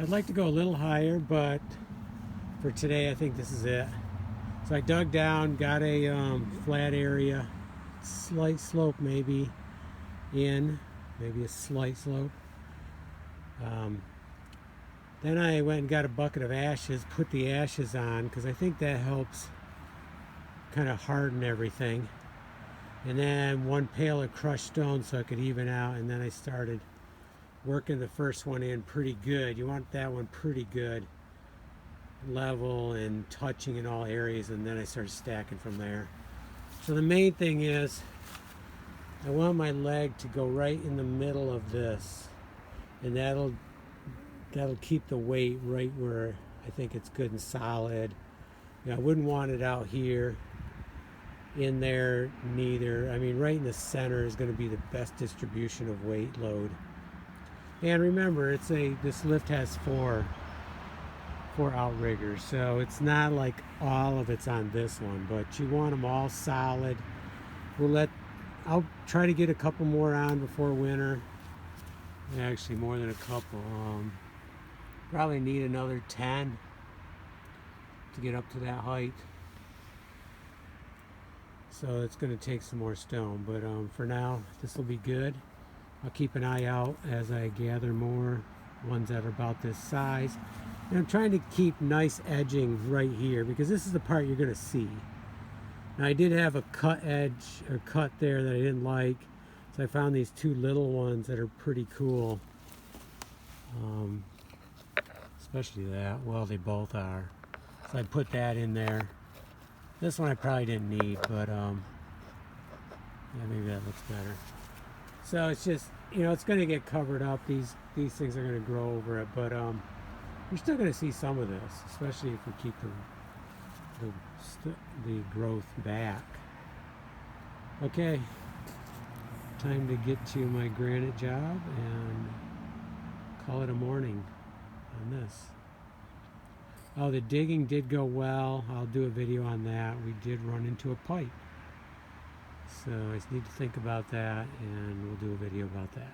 So I'd like to go a little higher, but for today I think this is it. So I dug down, got a flat area, slight slope maybe maybe a slight slope. Then I went and got a bucket of ashes, put the ashes on, because I think that helps kind of harden everything. And then one pail of crushed stone so I could even out, and then I started working the first one in pretty good. You want that one pretty good, level and touching in all areas, and then I started stacking from there. So the main thing is I want my leg to go right in the middle of this, and that'll keep the weight right where I think it's good and solid. I wouldn't want it out here in there neither. I mean, right in the center is going to be the best distribution of weight load. And remember, this lift has four outriggers, so it's not like all of it's on this one, but you want them all solid. I'll try to get a couple more on before winter. Actually, more than a couple. Probably need another 10 to get up to that height. So it's going to take some more stone, but for now this will be good. I'll keep an eye out as I gather more ones that are about this size. And I'm trying to keep nice edging right here, because this is the part you're going to see. Now I did have a cut edge or cut there that I didn't like, so I found these two little ones that are pretty cool. Especially that. Well, they both are. So I put that in there. This one I probably didn't need, but yeah, maybe that looks better. So it's just, it's going to get covered up. These things are going to grow over it, but you're still going to see some of this, especially if we keep the growth back. Okay, time to get to my granite job and call it a morning on this. Oh, the digging did go well. I'll do a video on that. We did run into a pipe, so I just need to think about that, and we'll do a video about that.